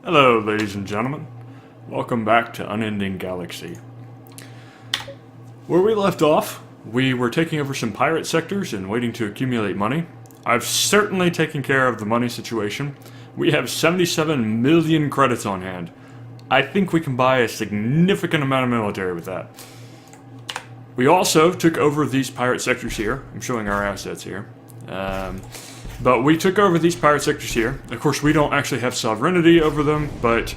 Hello, ladies and gentlemen. Welcome back to Unending Galaxy. Where we left off, we were taking over some pirate sectors and waiting to accumulate money. I've certainly taken care of the money situation. We have 77 million credits on hand. I think we can buy a significant amount of military with that. We also took over these pirate sectors here. I'm showing our assets here. But we took over these pirate sectors here. Of course, we don't actually have sovereignty over them, but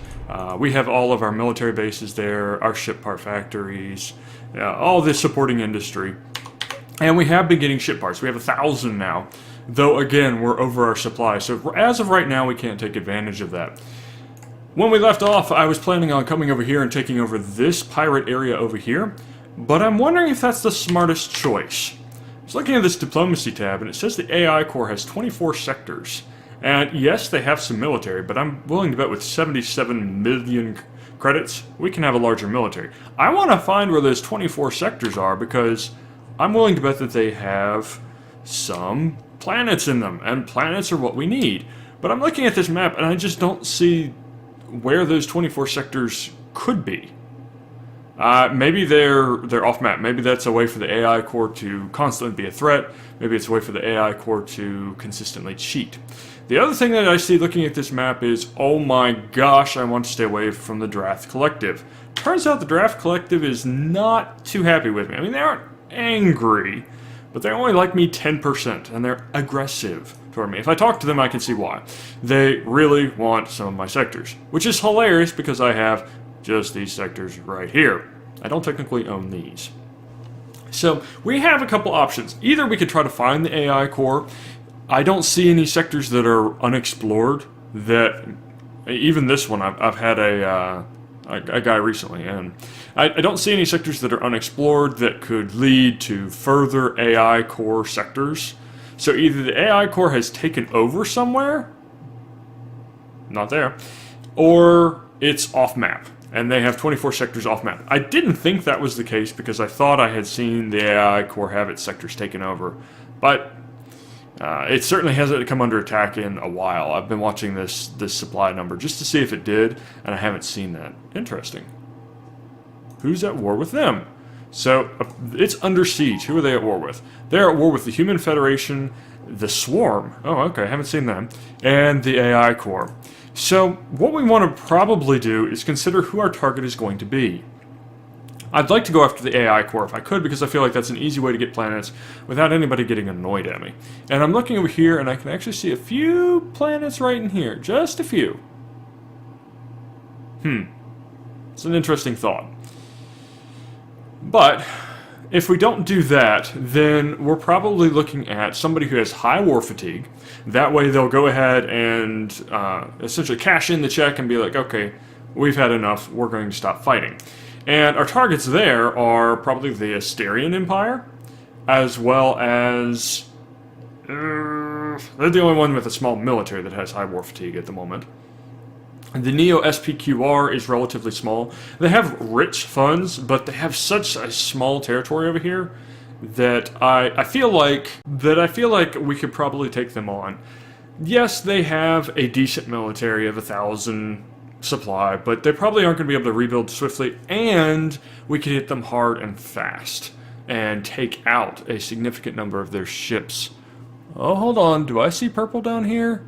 we have all of our military bases there, our ship part factories, all this supporting industry. And we have been getting ship parts. We have 1,000 now, though again, we're over our supply. So as of right now, we can't take advantage of that. When we left off, I was planning on coming over here and taking over this pirate area over here, but I'm wondering if that's the smartest choice. I was looking at this diplomacy tab, and it says the AI core has 24 sectors. And yes, they have some military, but I'm willing to bet with 77 million credits, we can have a larger military. I want to find where those 24 sectors are, because I'm willing to bet that they have some planets in them, and planets are what we need. But I'm looking at this map, and I just don't see where those 24 sectors could be. Maybe they're off map. Maybe that's a way for the AI core to constantly be a threat. Maybe it's a way for the AI core to consistently cheat. The other thing that I see looking at this map is, oh my gosh, I want to stay away from the Draft Collective. Turns out the Draft Collective is not too happy with me. I mean, they aren't angry, but they only like me 10%, and they're aggressive toward me. If I talk to them, I can see why. They really want some of my sectors, which is hilarious because I have just these sectors right here. I don't technically own these. So we have a couple options. Either we could try to find the AI core. I don't see any sectors that are unexplored. That even this one, I've had a guy recently, and I don't see any sectors that are unexplored that could lead to further AI core sectors. So either the AI core has taken over somewhere, not there, or it's off map, and they have 24 sectors off map. I didn't think that was the case because I thought I had seen the AI core have its sectors taken over, but it certainly hasn't come under attack in a while. I've been watching this supply number just to see if it did, and I haven't seen that. Interesting. Who's at war with them? So it's under siege. Who are they at war with? They're at war with the Human Federation, the Swarm. Oh, okay, I haven't seen them, and the AI core. So what we want to probably do is consider who our target is going to be. I'd like to go after the AI core if I could, because I feel like that's an easy way to get planets without anybody getting annoyed at me. And I'm looking over here, and I can actually see a few planets right in here. Just a few. It's an interesting thought. But if we don't do that, then we're probably looking at somebody who has high war fatigue. That way they'll go ahead and essentially cash in the check and be like, okay, we've had enough, we're going to stop fighting. And our targets there are probably the Asterian Empire, as well as they're the only one with a small military that has high war fatigue at the moment. The Neo SPQR is relatively small. They have rich funds, but they have such a small territory over here that I feel like we could probably take them on. Yes, they have a decent military of 1,000 supply, but they probably aren't going to be able to rebuild swiftly, and we could hit them hard and fast and take out a significant number of their ships. Oh, hold on. Do I see purple down here?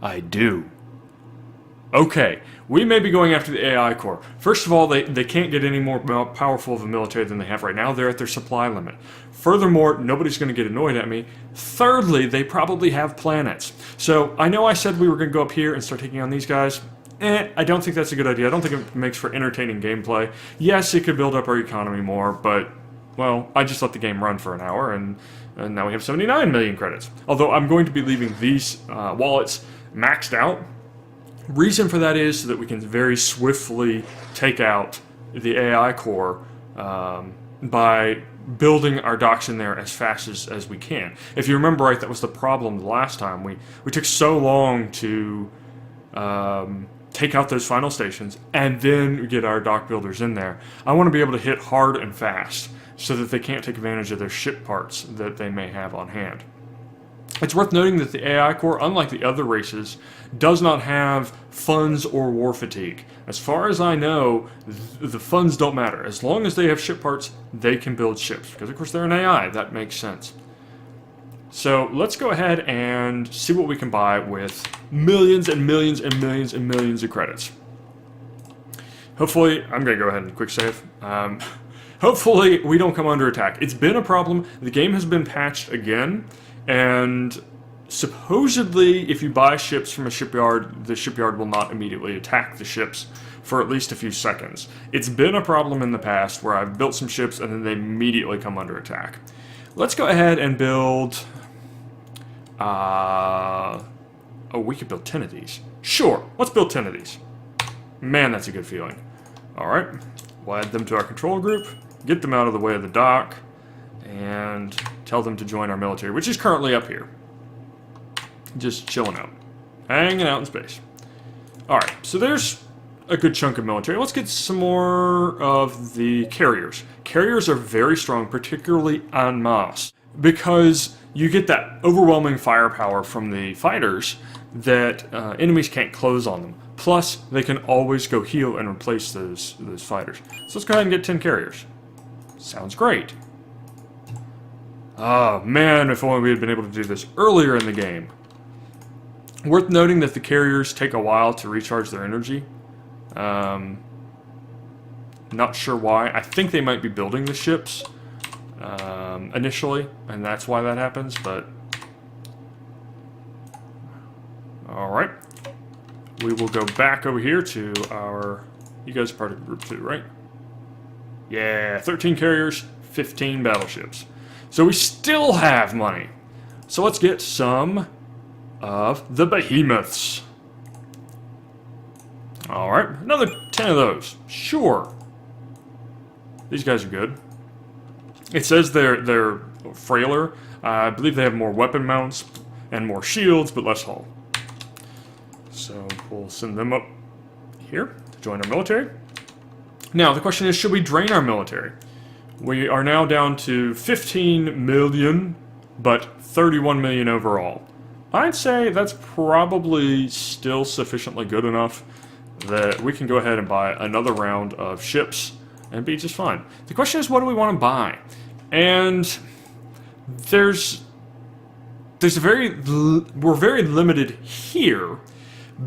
I do. Okay, we may be going after the AI core. First of all, they can't get any more powerful of a military than they have right now. They're at their supply limit. Furthermore, nobody's going to get annoyed at me. Thirdly, they probably have planets. So I know I said we were going to go up here and start taking on these guys. I don't think that's a good idea. I don't think it makes for entertaining gameplay. Yes, it could build up our economy more, but, well, I just let the game run for an hour, and now we have 79 million credits. Although I'm going to be leaving these wallets maxed out. Reason for that is so that we can very swiftly take out the AI core by building our docks in there as fast as we can. If you remember right, that was the problem the last time. We took so long to take out those final stations and then get our dock builders in there. I want to be able to hit hard and fast so that they can't take advantage of their ship parts that they may have on hand. It's worth noting that the AI core, unlike the other races, does not have funds or war fatigue. As far as I know, the funds don't matter. As long as they have ship parts, they can build ships. Because of course they're an AI, that makes sense. So let's go ahead and see what we can buy with millions and millions and millions and millions of credits. Hopefully, I'm going to go ahead and quick save. Hopefully we don't come under attack. It's been a problem. The game has been patched again. And supposedly, if you buy ships from a shipyard, the shipyard will not immediately attack the ships for at least a few seconds. It's been a problem in the past where I've built some ships and then they immediately come under attack. Let's go ahead and build... oh, we could build 10 of these. Sure, let's build 10 of these. Man, that's a good feeling. Alright, we'll add them to our control group, get them out of the way of the dock, and tell them to join our military, which is currently up here. Just chilling out. Hanging out in space. Alright, so there's a good chunk of military. Let's get some more of the carriers. Carriers are very strong, particularly en masse, because you get that overwhelming firepower from the fighters that enemies can't close on them. Plus, they can always go heal and replace those fighters. So let's go ahead and get 10 carriers. Sounds great. Oh man, if only we had been able to do this earlier in the game. Worth noting that the carriers take a while to recharge their energy. Not sure why. I think they might be building the ships initially, and that's why that happens, but... Alright. We will go back over here to our... You guys are part of Group 2, right? Yeah, 13 carriers, 15 battleships. So we still have money. So let's get some of the behemoths. Alright, another 10 of those. Sure. These guys are good. It says they're frailer. I believe they have more weapon mounts and more shields, but less hull. So we'll send them up here to join our military. Now, the question is, should we drain our military? We are now down to 15 million, but 31 million overall. I'd say that's probably still sufficiently good enough that we can go ahead and buy another round of ships and be just fine. The question is, what do we want to buy? And we're very limited here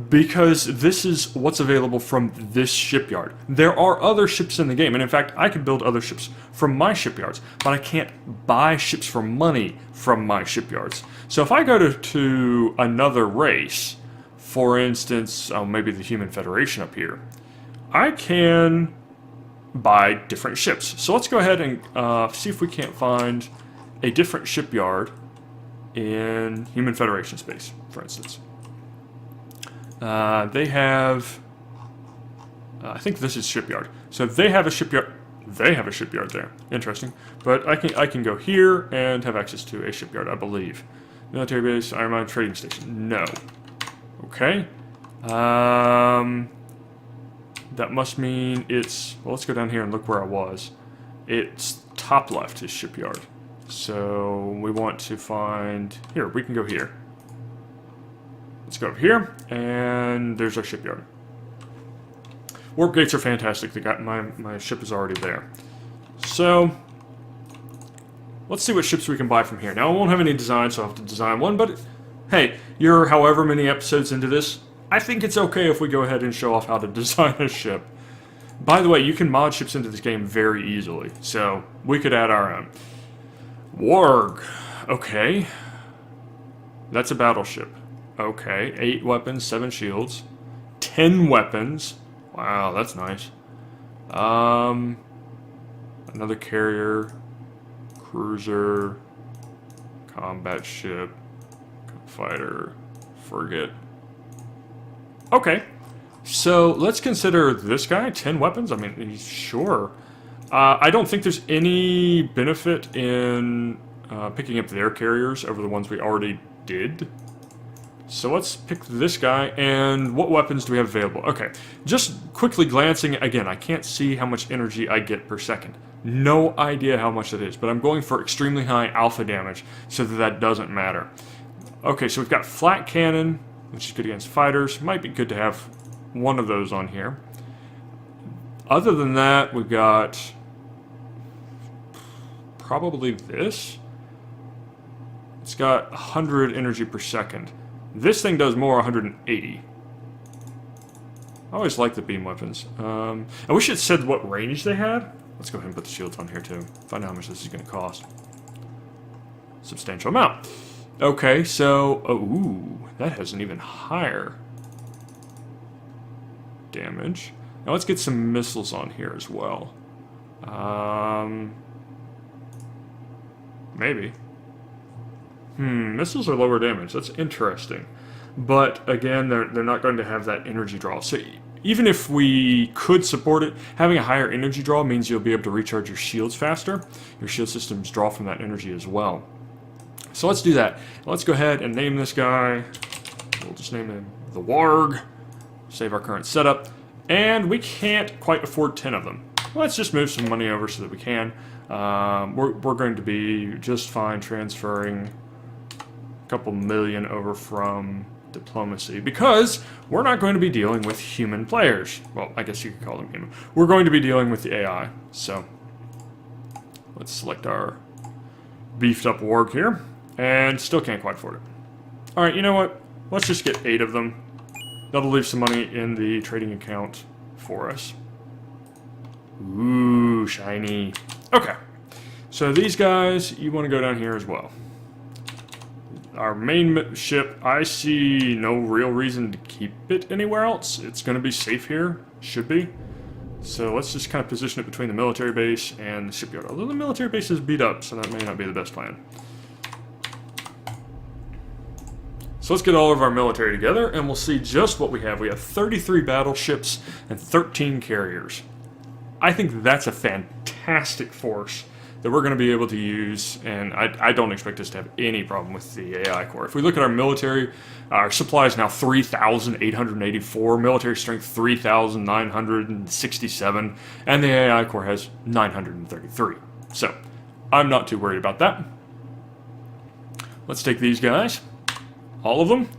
because this is what's available from this shipyard. There are other ships in the game, and in fact, I can build other ships from my shipyards, but I can't buy ships for money from my shipyards. So if I go to another race, for instance, maybe the Human Federation up here, I can buy different ships. So let's go ahead and see if we can't find a different shipyard in Human Federation space, for instance. They have... I think this is shipyard. So they have a shipyard. They have a shipyard there. Interesting. But I can go here and have access to a shipyard, I believe. Military base, Iron Mine, trading station. No. Okay. That must mean it's... Well, let's go down here and look where I was. It's top left is shipyard. So we want to find... Here, we can go here. Let's go up here, and there's our shipyard. Warp gates are fantastic. They got my ship is already there. So let's see what ships we can buy from here. Now I won't have any design, so I'll have to design one, but hey, you're however many episodes into this. I think it's okay if we go ahead and show off how to design a ship. By the way, you can mod ships into this game very easily, so we could add our own. Warg. Okay. That's a battleship. Okay, 8 weapons, 7 shields, 10 weapons. Wow, that's nice. Another carrier, cruiser, combat ship, fighter, frigate. Okay, so let's consider this guy, 10 weapons. I mean, sure. I don't think there's any benefit in picking up their carriers over the ones we already did. So let's pick this guy, and what weapons do we have available? Okay, just quickly glancing, again, I can't see how much energy I get per second. No idea how much that is, but I'm going for extremely high alpha damage, so that doesn't matter. Okay, so we've got flat cannon, which is good against fighters. Might be good to have one of those on here. Other than that, we've got probably this. It's got 100 energy per second. This thing does more, 180. I always like the beam weapons. I wish it said what range they had. Let's go ahead and put the shields on here too. Find out how much this is going to cost. Substantial amount. Okay, so... Oh, ooh, that has an even higher damage. Now let's get some missiles on here as well. Maybe. Missiles are lower damage. That's interesting. But again, they're not going to have that energy draw. So even if we could support it, having a higher energy draw means you'll be able to recharge your shields faster. Your shield systems draw from that energy as well. So let's do that. Let's go ahead and name this guy. We'll just name him the Warg. Save our current setup. And we can't quite afford 10 of them. Let's just move some money over so that we can. We're going to be just fine transferring a couple million over from diplomacy because we're not going to be dealing with human players. Well, I guess you could call them human. We're going to be dealing with the AI. So let's select our beefed up warg here and still can't quite afford it. All right, you know what? Let's just get 8 of them. That'll leave some money in the trading account for us. Ooh, shiny. Okay, so these guys, you want to go down here as well. Our main ship, I see no real reason to keep it anywhere else. It's going to be safe here, should be. So let's just kind of position it between the military base and the shipyard. Although the military base is beat up, so that may not be the best plan. So let's get all of our military together, and we'll see just what we have. We have 33 battleships and 13 carriers. I think that's a fantastic force that we're going to be able to use, and I don't expect us to have any problem with the AI core. If we look at our military, our supply is now 3,884, military strength 3,967, and the AI core has 933. So I'm not too worried about that. Let's take these guys, all of them,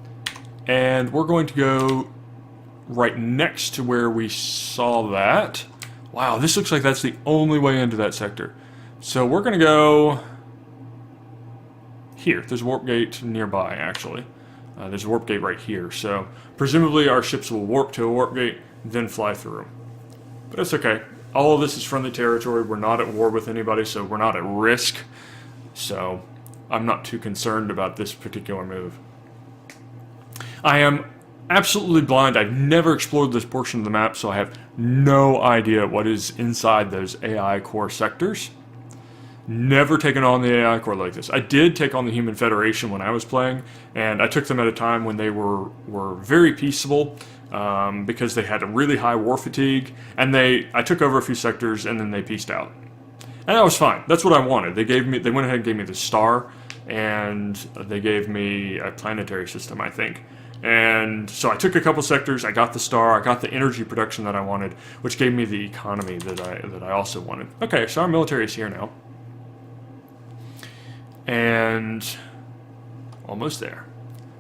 and we're going to go right next to where we saw that. Wow, this looks like that's the only way into that sector. So we're going to go here. There's a warp gate nearby, actually. There's a warp gate right here. So presumably our ships will warp to a warp gate, then fly through. But it's okay. All of this is friendly territory. We're not at war with anybody, so we're not at risk. So I'm not too concerned about this particular move. I am absolutely blind. I've never explored this portion of the map, so I have no idea what is inside those AI core sectors. Never taken on the AI core like this. I did take on the Human Federation when I was playing, and I took them at a time when they were very peaceable because they had a really high war fatigue, and I took over a few sectors and then they peaced out. And that was fine. That's what I wanted. They went ahead and gave me the star, and they gave me a planetary system, I think. And so I took a couple sectors, I got the star, I got the energy production that I wanted, which gave me the economy that I also wanted. Okay, so our military is here now. And almost there.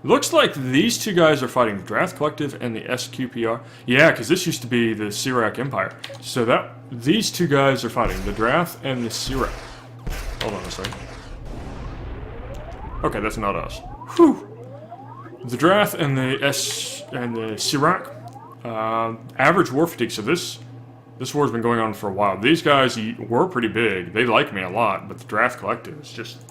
Looks like these two guys are fighting the Drath Collective and the SQPR. Yeah, because this used to be the Sirak Empire. So these two guys are fighting the Drath and the Sirak. Hold on a second. Okay, that's not us. Whew. The Drath and the Sirak, average war fatigue. So this war's been going on for a while. These guys were pretty big. They like me a lot, but the Drath Collective is just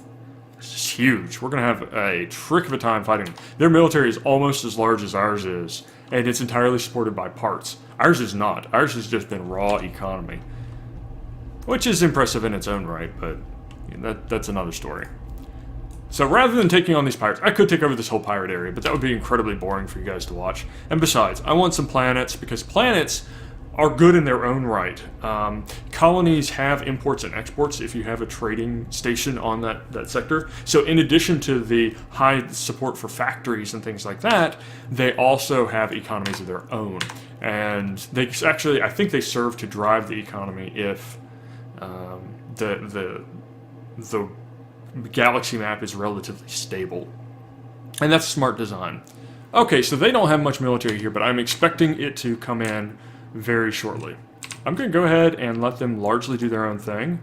huge. We're gonna have a trick of a time fighting them. Their military is almost as large as ours is, and it's entirely supported by parts. Ours is not. Ours has just been raw economy, which is impressive in its own right, but that's another story. So rather than taking on these pirates, I could take over this whole pirate area, but that would be incredibly boring for you guys to watch. And besides, I want some planets, because planets are good in their own right. Colonies have imports and exports if you have a trading station on that sector. So in addition to the high support for factories and things like that, they also have economies of their own. And they actually, I think they serve to drive the economy if the galaxy map is relatively stable. And that's smart design. Okay, so they don't have much military here, but I'm expecting it to come in very shortly. I'm going to go ahead and let them largely do their own thing.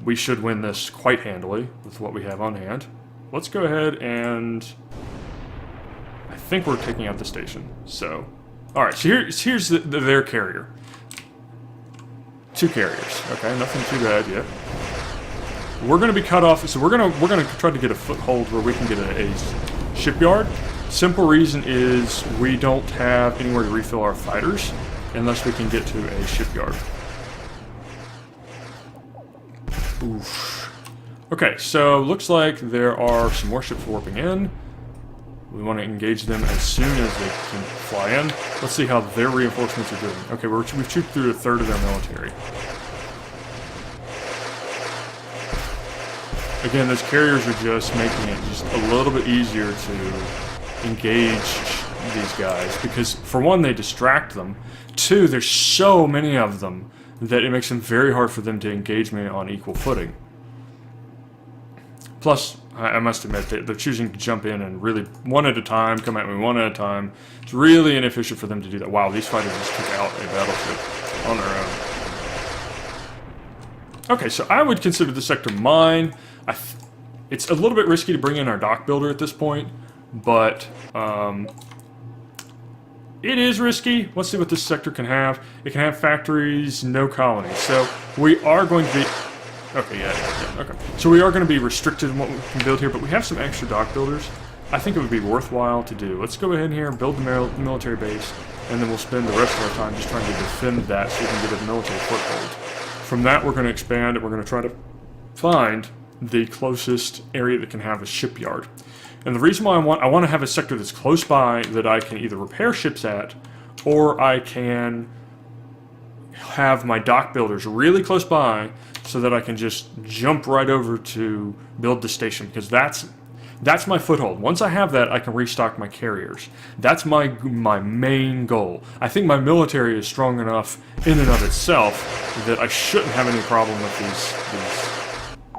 We should win this quite handily with what we have on hand. Let's go ahead and... I think we're taking out the station. So, alright, so here's their carrier. 2 carriers. Okay, nothing too bad yet. We're going to be cut off, so we're going to try to get a foothold where we can get a shipyard. Simple reason is we don't have anywhere to refill our fighters unless we can get to a shipyard. Oof. Okay, so looks like there are some more ships warping in. We want to engage them as soon as they can fly in. Let's see how their reinforcements are doing. Okay, we've chewed through 1/3 of their military. Again, those carriers are just making it just a little bit easier to engage these guys, because for one, they distract them. 2, there's so many of them that it makes them very hard for them to engage me on equal footing. Plus, I must admit, they're choosing to jump in and really one at a time, come at me one at a time. It's really inefficient for them to do that. Wow, these fighters just took out a battleship on their own. Okay, so I would consider this sector mine. It's a little bit risky to bring in our dock builder at this point, but it is risky. Let's see what this sector can have. It can have factories, no colonies. So we are going to be... Okay, yeah, okay. So we are going to be restricted in what we can build here, but we have some extra dock builders. I think it would be worthwhile to do. Let's go ahead here and build the military base, and then we'll spend the rest of our time just trying to defend that so we can get a military foothold. From that, we're going to expand, and we're going to try to find the closest area that can have a shipyard. And the reason why I want to have a sector that's close by that I can either repair ships at, or I can have my dock builders really close by so that I can just jump right over to build the station, because that's my foothold. Once I have that, I can restock my carriers. That's my main goal. I think my military is strong enough in and of itself that I shouldn't have any problem with these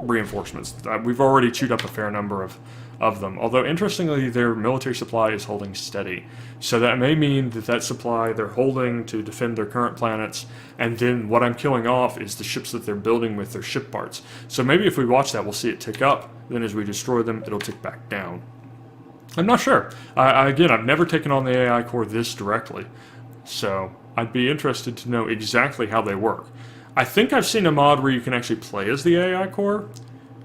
reinforcements. We've already chewed up a fair number of them. Although, interestingly, their military supply is holding steady. So that may mean that supply they're holding to defend their current planets, and then what I'm killing off is the ships that they're building with their ship parts. So maybe if we watch that, we'll see it tick up, then as we destroy them, it'll tick back down. I'm not sure. Again, I've never taken on the AI core this directly, so I'd be interested to know exactly how they work. I think I've seen a mod where you can actually play as the AI core,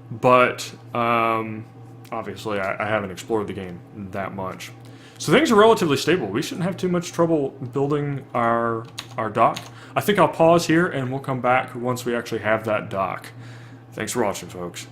but obviously I haven't explored the game that much. So things are relatively stable. We shouldn't have too much trouble building our dock. I think I'll pause here and we'll come back once we actually have that dock. Thanks for watching, folks.